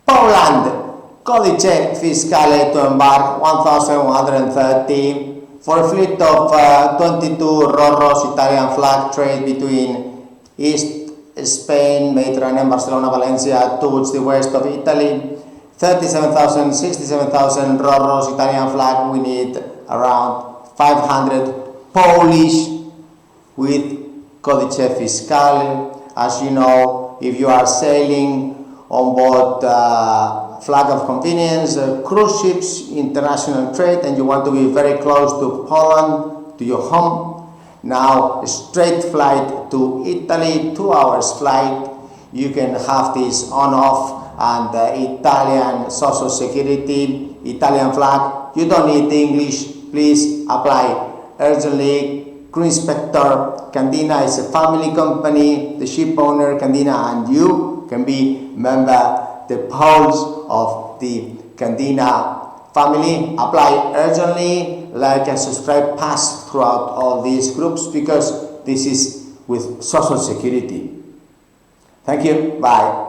Poland, Codiche Fiscale to Embark 1130 for a fleet of 22 Rorros Italian flag trade between East Spain, Mediterranean, Barcelona, Valencia towards the west of Italy. 37,000, 67,000 Rorros Italian flag. We need around 500 Polish with Codice Fiscale. As you know, if you are sailing on board flag of convenience, cruise ships, international trade, and you want to be very close to Poland, to your home, now a straight flight to Italy, 2 hours flight, you can have this on-off, and Italian social security, Italian flag. You don't need English, please apply urgently. Crew inspector, Candina is a family company, the ship owner, Candina, and you can be member, the Poles of the Candina family. Apply urgently, like and subscribe, pass throughout all these groups, because this is with social security. Thank you, bye.